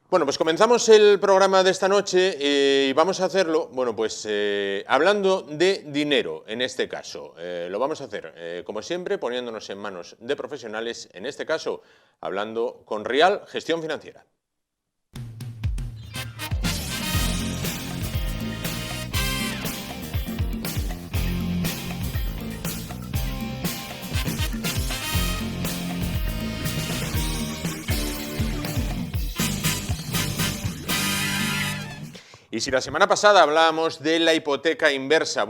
Bueno, pues comenzamos el programa de esta noche y vamos a hacerlo, hablando de dinero, en este caso. Lo vamos a hacer, como siempre, poniéndonos en manos de profesionales, en este caso, hablando con Rial Gestión Financiera. Y si la semana pasada hablábamos de la hipoteca inversa,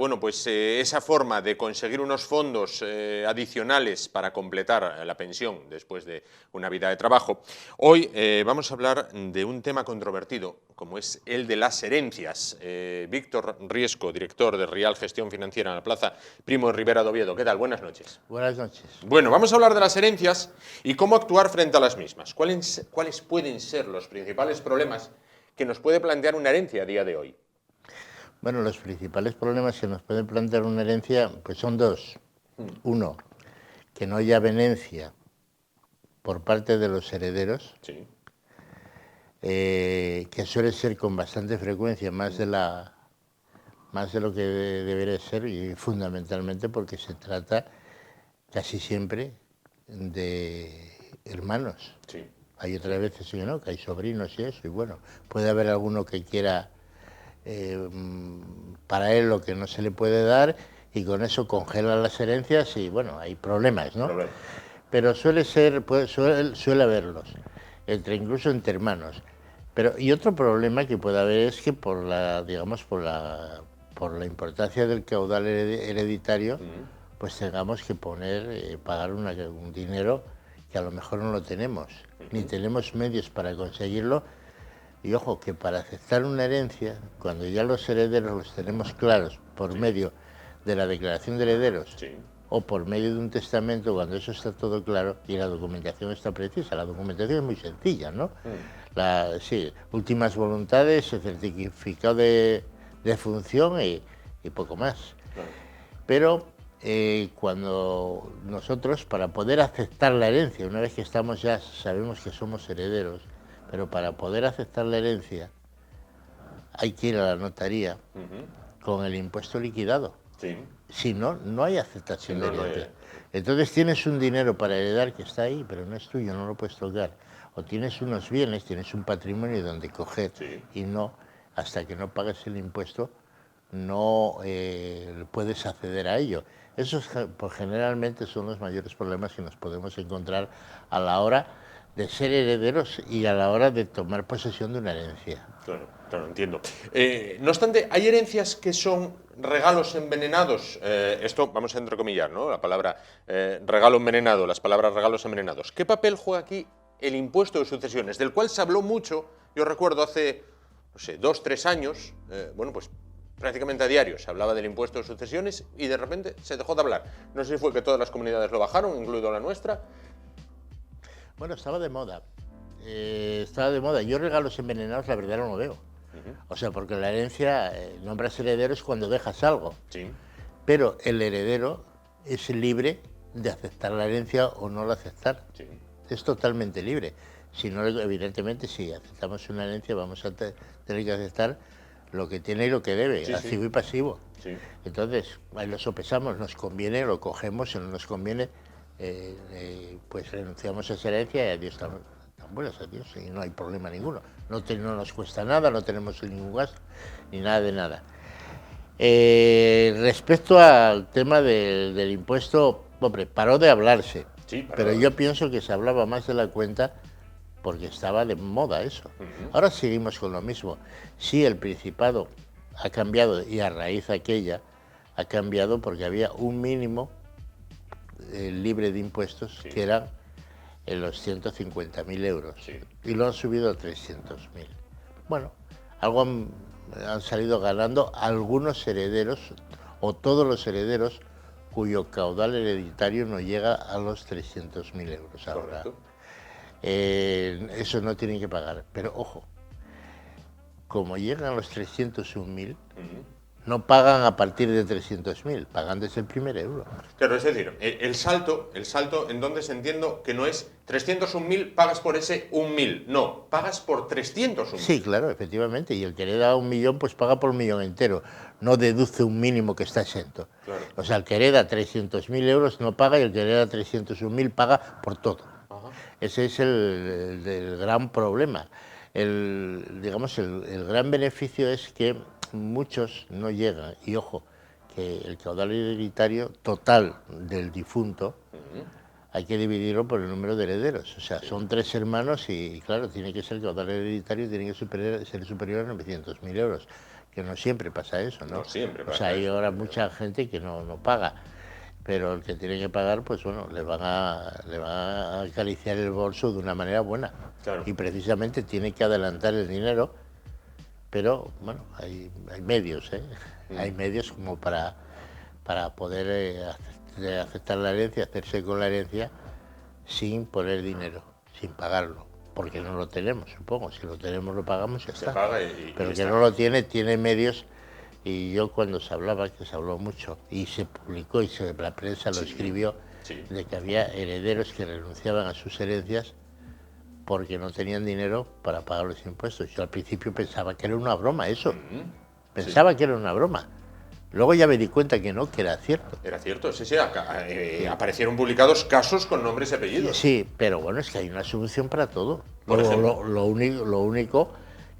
esa forma de conseguir unos fondos adicionales para completar la pensión después de una vida de trabajo, hoy vamos a hablar de un tema controvertido, como es el de las herencias. Víctor Riesco, director de Rial Gestión Financiera en la Plaza Primo de Rivera de Oviedo. ¿Qué tal? Buenas noches. Buenas noches. Bueno, vamos a hablar de las herencias y cómo actuar frente a las mismas. ¿Cuáles pueden ser los principales problemas que nos puede plantear una herencia a día de hoy? Bueno, los principales problemas que nos pueden plantear una herencia pues son dos. Uno, que no haya avenencia por parte de los herederos, Sí. Que suele ser con bastante frecuencia más de lo que debería ser, y fundamentalmente porque se trata casi siempre de hermanos. Sí. Hay otras veces que no, que hay sobrinos y eso, y bueno, puede haber alguno que quiera para él lo que no se le puede dar, y con eso congela las herencias y bueno, hay problemas, ¿no? Pero suele haberlos, incluso entre hermanos. Y otro problema que puede haber es que por la importancia del caudal hereditario, pues tengamos que pagar un dinero que a lo mejor no lo tenemos, ni tenemos medios para conseguirlo. Y ojo, que para aceptar una herencia, cuando ya los herederos los tenemos claros por medio de la declaración de herederos o por medio de un testamento, cuando eso está todo claro y la documentación está precisa, la documentación es muy sencilla, ¿no? Últimas voluntades, el certificado de función y poco más. Pero cuando nosotros, para poder aceptar la herencia, una vez que sabemos que somos herederos, pero para poder aceptar la herencia hay que ir a la notaría con el impuesto liquidado. Sí. Si no, no hay aceptación de herencia. Entonces tienes un dinero para heredar que está ahí, pero no es tuyo, no lo puedes tocar. O tienes unos bienes, tienes un patrimonio donde coger, y no, hasta que no pagues el impuesto, no puedes acceder a ello. Esos pues, generalmente son los mayores problemas que nos podemos encontrar a la hora de ser herederos y a la hora de tomar posesión de una herencia. Claro, entiendo. No obstante, hay herencias que son regalos envenenados. Esto vamos a entrecomillar, ¿no? La palabra regalo envenenado, las palabras regalos envenenados. ¿Qué papel juega aquí el impuesto de sucesiones, del cual se habló mucho? Yo recuerdo hace, 2 o 3 años, prácticamente a diario se hablaba del impuesto de sucesiones y de repente se dejó de hablar. No sé si fue que todas las comunidades lo bajaron, incluido la nuestra. Bueno, estaba de moda. Yo regalos envenenados, la verdad, no lo veo. O sea, porque la herencia, nombras herederos cuando dejas algo. Sí. Pero el heredero es libre de aceptar la herencia o no la aceptar. Sí. Es totalmente libre. Si no, evidentemente, si aceptamos una herencia, vamos a tener que aceptar lo que tiene y lo que debe, activo y pasivo. Sí. Entonces, ahí lo sopesamos, nos conviene, lo cogemos, si no nos conviene, pues renunciamos a esa herencia y adiós, tan buenas, adiós, y no hay problema ninguno. No nos cuesta nada, no tenemos ningún gasto, ni nada de nada. Respecto al tema del impuesto, hombre, paró de hablarse, pero yo pienso que se hablaba más de la cuenta porque estaba de moda eso. Ahora seguimos con lo mismo. Sí, el Principado ha cambiado, y a raíz de aquella ha cambiado porque había un mínimo libre de impuestos, que eran los 150.000 euros, y lo han subido a 300.000. Bueno, algo han salido ganando algunos herederos, o todos los herederos cuyo caudal hereditario no llega a los 300.000 euros ahora. Eso no tienen que pagar, pero ojo, como llegan a los 301.000, no pagan a partir de 300.000, pagan desde el primer euro. Claro, es decir, el salto, en donde se entiendo que no es 301.000, pagas por ese 1.000, no, pagas por 301.000. Sí, claro, efectivamente, y el que le da 1.000.000, pues paga por 1.000.000 entero, no deduce un mínimo que está exento. Claro. O sea, el que hereda 300.000 euros no paga y el que hereda 301.000 paga por todo. Ajá. Ese es el gran problema. Digamos, el gran beneficio es que muchos no llegan, y ojo, que el caudal hereditario total del difunto hay que dividirlo por el número de herederos. O sea, son 3 hermanos y claro, tiene que ser el caudal hereditario, tiene que ser superior a 900.000 euros, que no siempre pasa eso, ¿no? No siempre O pasa sea, hay eso, ahora pero- mucha gente que no paga, pero el que tiene que pagar, pues bueno, le van a acariciar el bolso de una manera buena. Claro. Y precisamente tiene que adelantar el dinero, pero bueno, hay medios, ¿eh? Hay medios como para poder aceptar la herencia, hacerse con la herencia sin poner dinero, sin pagarlo, porque no lo tenemos, supongo. Si lo tenemos, lo pagamos y ya Se está. paga y Pero el que está. no lo tiene medios. Y yo cuando se hablaba, que se habló mucho, y se publicó y la prensa lo Sí, escribió, sí. de que había herederos que renunciaban a sus herencias porque no tenían dinero para pagar los impuestos. Yo al principio pensaba que era una broma eso, pensaba que era una broma. Luego ya me di cuenta que no, que era cierto. Era cierto, sí, sí, aparecieron publicados casos con nombres y apellidos. Sí, pero bueno, es que hay una solución para todo. Por ejemplo. Lo único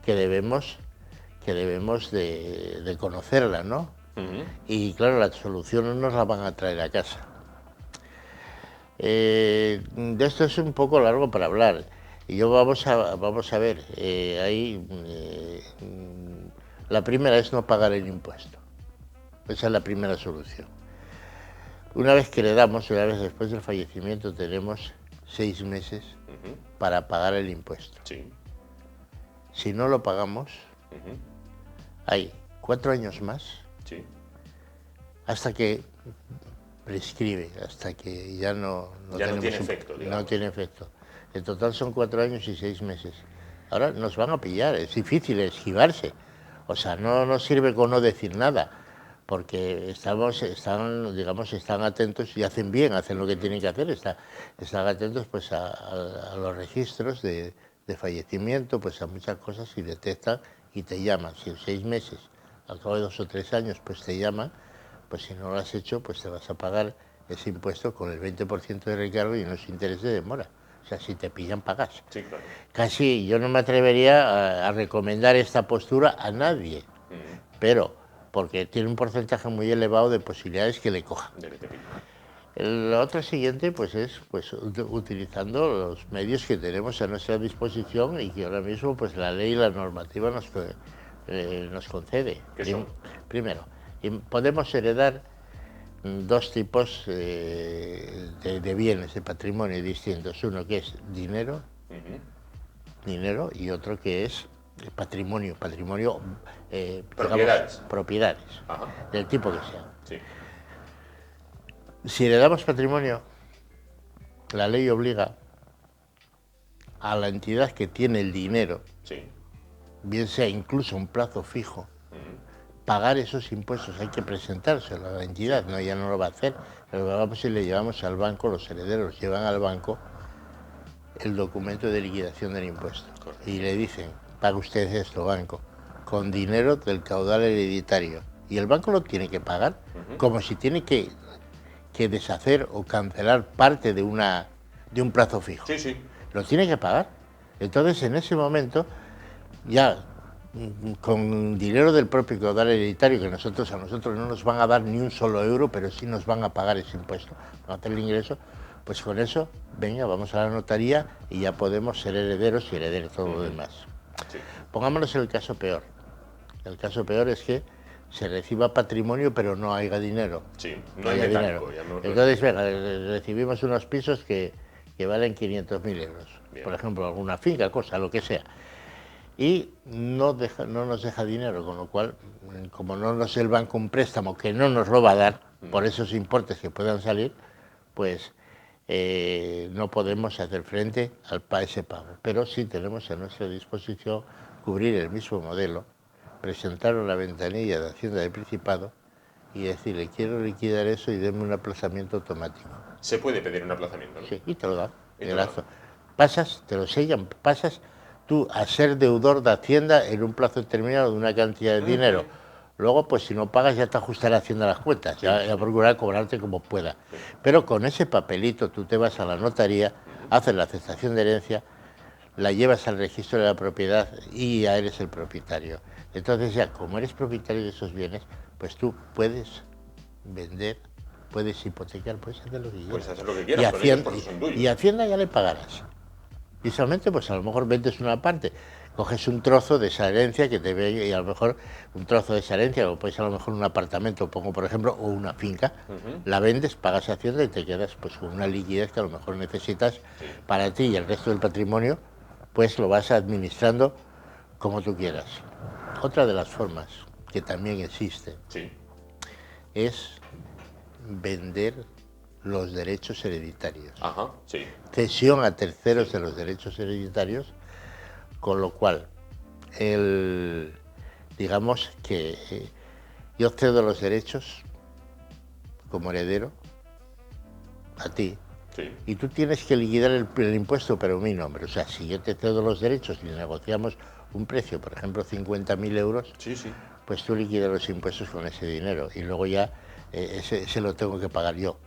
que debemos de conocerla, ¿no? Y claro, las soluciones nos las van a traer a casa. De esto es un poco largo para hablar. Y yo vamos a ver, la primera es no pagar el impuesto. Esa es la primera solución. Una vez que le damos, una vez después del fallecimiento, tenemos 6 meses para pagar el impuesto. Sí. Si no lo pagamos, hay 4 años más Sí. hasta que prescribe, hasta que ya no Ya no tenemos tiene efecto, digamos. no tiene efecto. En total son 4 años y 6 meses. Ahora nos van a pillar, es difícil esquivarse. O sea, no sirve con no decir nada, porque están atentos y hacen bien, hacen lo que tienen que hacer, están atentos pues a los registros de fallecimiento, pues a muchas cosas y detectan y te llaman. Si en 6 meses, al cabo de 2 o 3 años, pues te llaman, pues si no lo has hecho, pues te vas a pagar ese impuesto con el 20% de recargo y unos intereses de demora. O sea, si te pillan, pagas. Sí, claro. Casi yo no me atrevería a recomendar esta postura a nadie, pero porque tiene un porcentaje muy elevado de posibilidades que le cojan. De que te pillen. La otra siguiente pues es utilizando los medios que tenemos a nuestra disposición y que ahora mismo pues la ley y la normativa nos concede. ¿Qué son? Primero, podemos heredar 2 tipos de bienes, de patrimonio distintos. Uno que es dinero y otro que es patrimonio, Propiedades. digamos, propiedades, Ajá. del tipo que sea. Sí. Si heredamos patrimonio, la ley obliga a la entidad que tiene el dinero, Sí. bien sea incluso un plazo fijo, pagar esos impuestos. Hay que presentárselo a la entidad, no, ella no lo va a hacer. Lo que vamos y le llevamos al banco, los herederos llevan al banco el documento de liquidación del impuesto. Correcto. Y le dicen, paga usted esto, banco, con dinero del caudal hereditario. Y el banco lo tiene que pagar, como si tiene que deshacer o cancelar parte de un plazo fijo. Sí, sí. Lo tiene que pagar. Entonces, en ese momento, ya con dinero del propio caudal hereditario, que a nosotros no nos van a dar ni un solo euro, pero sí nos van a pagar ese impuesto, van a hacer el ingreso, pues con eso, venga, vamos a la notaría y ya podemos ser herederos y heredar todo lo demás. Sí. Pongámonos el caso peor. El caso peor es que se reciba patrimonio pero no haya dinero. Sí, no hay metálico. Entonces, venga, recibimos unos pisos que valen 500.000 euros. Bien. Por ejemplo, alguna finca, cosa, lo que sea. Y no nos deja dinero, con lo cual, como no nos el banco un préstamo que no nos lo va a dar, por esos importes que puedan salir, pues no podemos hacer frente a ese pago. Pero sí tenemos a nuestra disposición cubrir el mismo modelo, presentar una ventanilla de Hacienda del Principado y decirle, quiero liquidar eso y denme un aplazamiento automático. Se puede pedir un aplazamiento, ¿no? Sí, y te lo dan. Y te lo dan. Pasas, te lo sellan, pasas tú a ser deudor de Hacienda en un plazo determinado de una cantidad de dinero. Luego, pues si no pagas, ya te ajustará Hacienda las cuentas, ya procurará cobrarte como pueda. Pero con ese papelito tú te vas a la notaría, haces la cesación de herencia, la llevas al registro de la propiedad y ya eres el propietario. Entonces ya, como eres propietario de esos bienes, pues tú puedes vender, puedes hipotecar, puedes hacer lo que quieras. Puedes hacer lo que quieras con ellos porque son tuyos. Y Hacienda ya le pagarás. Y solamente, pues a lo mejor vendes una parte, coges un trozo de esa herencia que te ve, y a lo mejor un trozo de esa herencia, o puedes a lo mejor un apartamento, pongo por ejemplo, o una finca, la vendes, pagas Hacienda y te quedas pues con una liquidez que a lo mejor necesitas para ti y el resto del patrimonio, pues lo vas administrando como tú quieras. Otra de las formas que también existe es vender los derechos hereditarios. Ajá, sí. Cesión a terceros de los derechos hereditarios, con lo cual, digamos que yo cedo los derechos como heredero a ti, y tú tienes que liquidar el impuesto, pero en mi nombre. O sea, si yo te cedo los derechos y negociamos un precio, por ejemplo, 50.000 euros, pues tú liquidas los impuestos con ese dinero y luego ya ese lo tengo que pagar yo.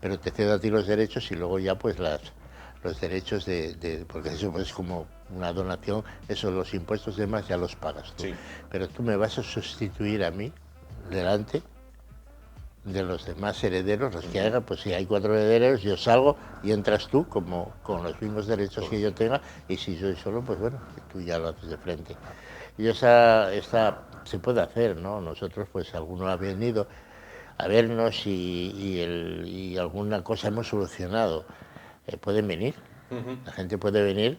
Pero te cedo a ti los derechos y luego ya pues los derechos porque eso es como una donación, eso los impuestos demás ya los pagas tú. Pero tú me vas a sustituir a mí delante de los demás herederos, los que hagan, pues si hay 4 herederos, yo salgo y entras tú como con los mismos derechos que yo tenga, y si soy solo, pues bueno, tú ya lo haces de frente. Y esta se puede hacer, ¿no? Nosotros, pues algunos han venido a vernos y alguna cosa hemos solucionado. Pueden venir, la gente puede venir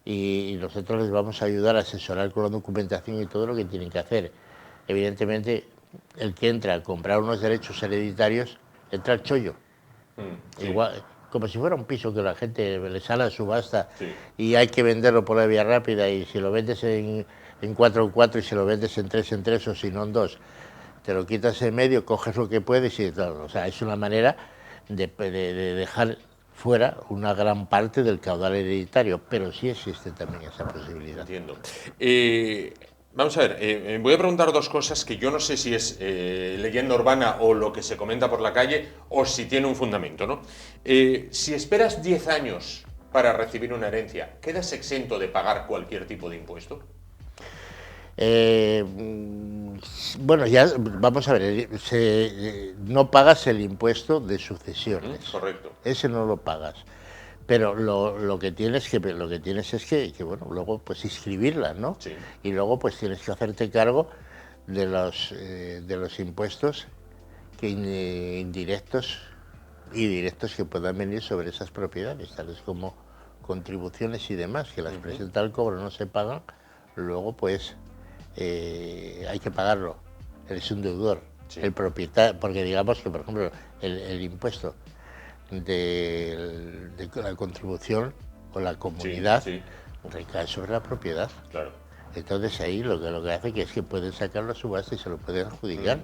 y nosotros les vamos a ayudar a asesorar con la documentación y todo lo que tienen que hacer. Evidentemente, el que entra a comprar unos derechos hereditarios, entra al chollo. Igual, como si fuera un piso que la gente le sale a subasta y hay que venderlo por la vía rápida, y si lo vendes en 4 en 4 y si lo vendes en 3 en 3 o si no en 2, te lo quitas en medio, coges lo que puedes y tal. O sea, es una manera de dejar fuera una gran parte del caudal hereditario, pero sí existe también esa posibilidad. Entiendo. Vamos a ver, voy a preguntar dos cosas que yo no sé si es leyenda urbana o lo que se comenta por la calle o si tiene un fundamento, ¿no? Si esperas 10 años para recibir una herencia, ¿quedas exento de pagar cualquier tipo de impuesto? Bueno, ya vamos a ver, no pagas el impuesto de sucesiones. Correcto. Ese no lo pagas. Pero lo que tienes es que bueno, luego pues inscribirla, ¿no? Y luego pues tienes que hacerte cargo de los impuestos indirectos y directos que puedan venir sobre esas propiedades, tales como contribuciones y demás, que las presenta el cobro, no se pagan, luego pues hay que pagarlo. Eres un deudor, el propietario, porque digamos que por ejemplo el impuesto de la contribución o la comunidad recae sobre la propiedad. Claro. Entonces ahí lo que hace es que pueden sacarlo a subasta y se lo pueden adjudicar.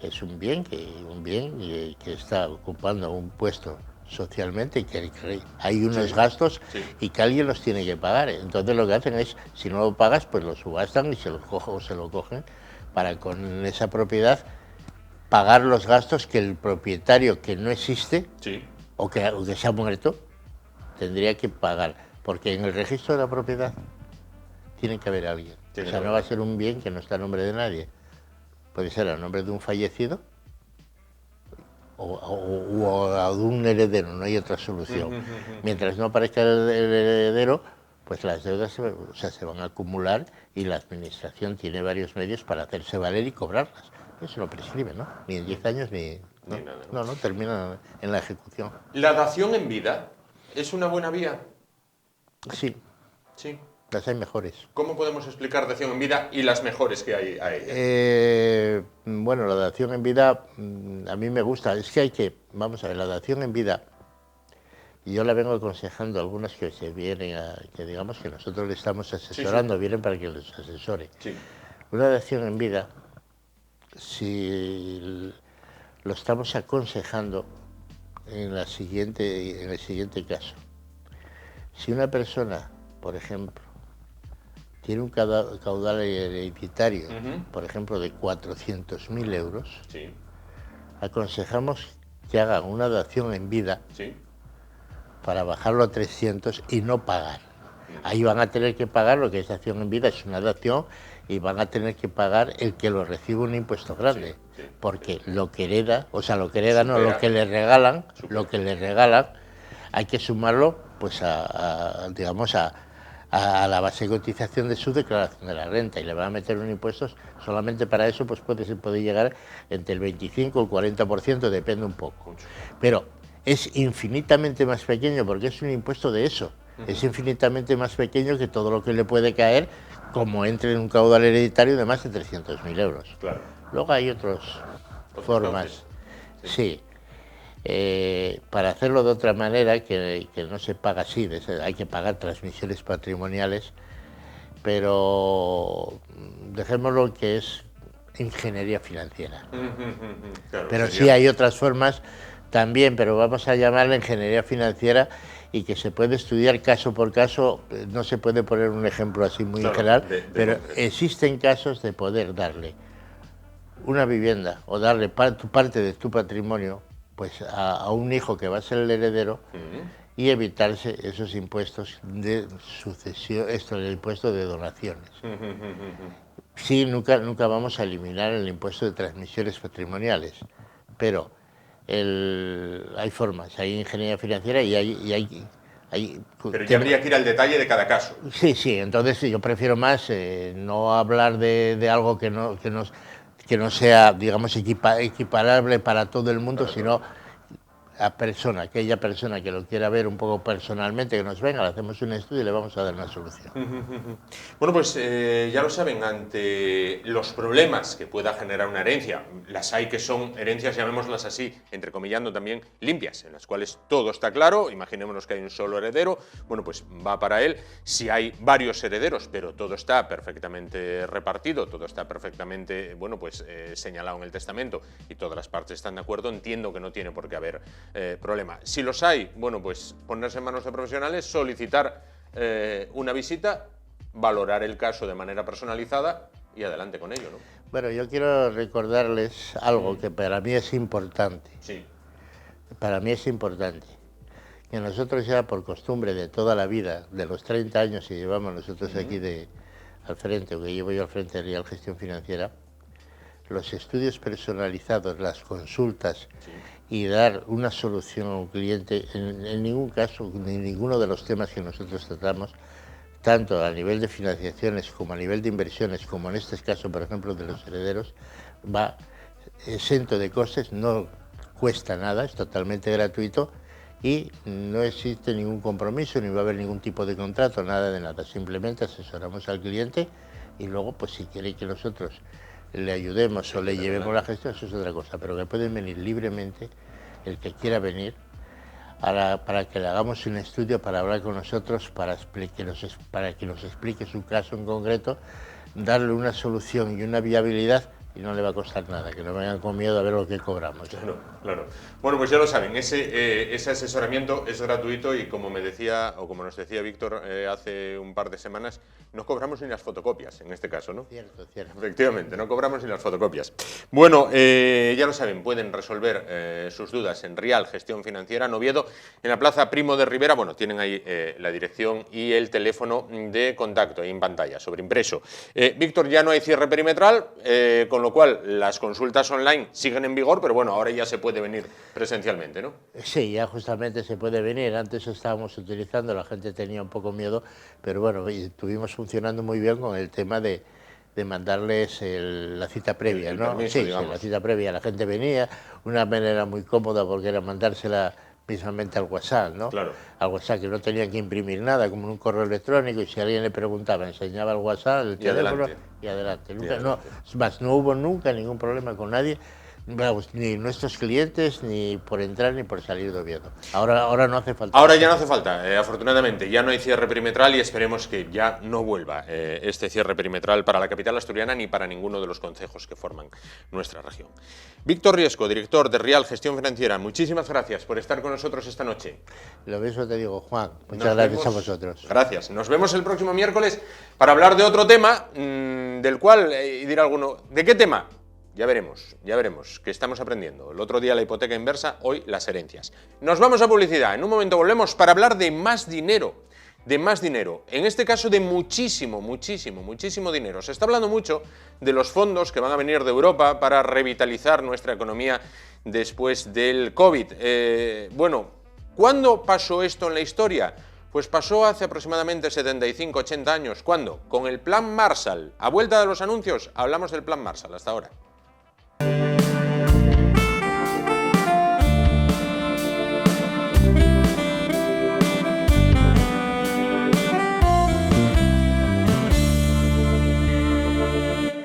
Es un bien que está ocupando un puesto socialmente y que hay unos gastos y que alguien los tiene que pagar. Entonces lo que hacen es, si no lo pagas, pues lo subastan y se lo cogen para con esa propiedad pagar los gastos que el propietario que no existe o que se ha muerto tendría que pagar, porque en el registro de la propiedad tiene que haber alguien. O sea, no va a ser un bien que no está a nombre de nadie. Puede ser a nombre de un fallecido o a un heredero, no hay otra solución. Mientras no aparezca el heredero, pues las deudas se van a acumular y la administración tiene varios medios para hacerse valer y cobrarlas. Eso no prescribe, ¿no? Ni en 10 años ni nada. No, termina en la ejecución. ¿La dación en vida es una buena vía? Sí. Las hay mejores. ¿Cómo podemos explicar dación en vida y las mejores que hay a ella? Bueno, la dación en vida a mí me gusta. Es que vamos a ver, la dación en vida Y yo la vengo aconsejando a algunas que se vienen que digamos que nosotros le estamos asesorando, vienen para que les asesore. Sí. Una dación en vida, si lo estamos aconsejando en el siguiente caso. Si una persona, por ejemplo, tiene un caudal hereditario, por ejemplo, de 400.000 euros, Sí. aconsejamos que hagan una dación en vida Sí. para bajarlo a 300 y no pagar. Ahí van a tener que pagar lo que es dación en vida, es una dación, y van a tener que pagar el que lo recibe un impuesto grande, porque lo que hereda, o sea, lo que hereda no, lo que le regalan, hay que sumarlo pues digamos a la base de cotización de su declaración de la renta, y le van a meter un impuesto solamente para eso, pues puede llegar entre el 25 o el 40%, depende un poco. Pero es infinitamente más pequeño porque es un impuesto de eso. Es infinitamente más pequeño que todo lo que le puede caer como entre en un caudal hereditario de más de 300.000 euros. Claro. Luego hay otras formas. Sí. Para hacerlo de otra manera, que no se paga así, hay que pagar transmisiones patrimoniales, pero dejémoslo que es ingeniería financiera. Claro, pero sí hay otras formas también, pero vamos a llamarla ingeniería financiera, y que se puede estudiar caso por caso. No se puede poner un ejemplo así muy general, pero existen casos de poder darle una vivienda o darle parte de tu patrimonio pues a un hijo que va a ser el heredero, y evitarse esos impuestos de sucesión, el impuesto de donaciones. Sí, nunca vamos a eliminar el impuesto de transmisiones patrimoniales, pero hay formas, hay ingeniería financiera y hay pero ya habría que ir al detalle de cada caso. Sí, entonces yo prefiero más no hablar de algo que no sea, digamos, equiparable para todo el mundo, sino aquella persona que lo quiera ver un poco personalmente, que nos venga, le hacemos un estudio y le vamos a dar una solución. Bueno, pues ya lo saben, ante los problemas que pueda generar una herencia, las hay que son herencias, llamémoslas así, entrecomillando también, limpias, en las cuales todo está claro. Imaginémonos que hay un solo heredero, bueno, pues va para él. Si hay varios herederos, pero todo está perfectamente repartido, todo está perfectamente, bueno, pues señalado en el testamento y todas las partes están de acuerdo, entiendo que no tiene por qué haber problema. Si los hay, bueno, pues ponerse en manos de profesionales, solicitar una visita, valorar el caso de manera personalizada y adelante con ello, ¿no? Bueno, yo quiero recordarles algo que para mí es importante. Sí. Para mí es importante que nosotros, ya por costumbre de toda la vida, de los 30 años que llevamos nosotros aquí al frente, o que llevo yo al frente de Real Gestión Financiera, los estudios personalizados, las consultas y dar una solución a un cliente, en ningún caso, ni ninguno de los temas que nosotros tratamos, tanto a nivel de financiaciones como a nivel de inversiones, como en este caso, por ejemplo, de los herederos, va exento de costes, no cuesta nada, es totalmente gratuito, y no existe ningún compromiso, ni va a haber ningún tipo de contrato, nada de nada. Simplemente asesoramos al cliente, y luego, pues si quiere que nosotros le ayudemos o le llevemos la gestión, eso es otra cosa, pero que pueden venir libremente el que quiera venir para que le hagamos un estudio, para hablar con nosotros, para que nos explique su caso en concreto, darle una solución y una viabilidad, y no le va a costar nada, que no vengan con miedo a ver lo que cobramos. Claro, claro. Bueno, pues ya lo saben, ese asesoramiento es gratuito, y como me decía, o como nos decía Víctor hace un par de semanas, no cobramos ni las fotocopias, en este caso, ¿no? Cierto. Efectivamente, no cobramos ni las fotocopias. Bueno, ya lo saben, pueden resolver sus dudas en Rial Gestión Financiera, en Oviedo, en la Plaza Primo de Rivera. Bueno, tienen ahí la dirección y el teléfono de contacto ahí en pantalla, sobreimpreso. Víctor, ya no hay cierre perimetral, con lo cual las consultas online siguen en vigor, pero bueno, ahora ya se puede venir presencialmente, ¿no? Sí, ya justamente se puede venir. Antes estábamos utilizando, la gente tenía un poco miedo, pero bueno, estuvimos funcionando muy bien con el tema de mandarles la cita previa, ¿no? Permiso, Sí, la cita previa. La gente venía, una manera muy cómoda porque era mandársela mismamente al WhatsApp, ¿no? Claro. Al WhatsApp, que no tenían que imprimir nada, como en un correo electrónico, y si alguien le preguntaba, enseñaba el WhatsApp, el teléfono, y adelante. No hubo nunca ningún problema con nadie Vamos, ni nuestros clientes, ni por entrar ni por salir de Oviedo. Ahora no hace falta. Ahora ya no hace falta, afortunadamente, ya no hay cierre perimetral y esperemos que ya no vuelva este cierre perimetral para la capital asturiana ni para ninguno de los concejos que forman nuestra región. Víctor Riesco, director de Rial Gestión Financiera, muchísimas gracias por estar con nosotros esta noche. Lo mismo te digo, Juan. Muchas gracias a vosotros. Gracias. Nos vemos el próximo miércoles para hablar de otro tema, del cual, y dirá alguno, ¿de qué tema? Ya veremos, que estamos aprendiendo. El otro día la hipoteca inversa, hoy las herencias. Nos vamos a publicidad, en un momento volvemos para hablar de más dinero, en este caso de muchísimo dinero. Se está hablando mucho de los fondos que van a venir de Europa para revitalizar nuestra economía después del COVID. Bueno, ¿cuándo pasó esto en la historia? Pues pasó hace aproximadamente 75-80 años. ¿Cuándo? Con el Plan Marshall. A vuelta de los anuncios, hablamos del Plan Marshall. Hasta ahora.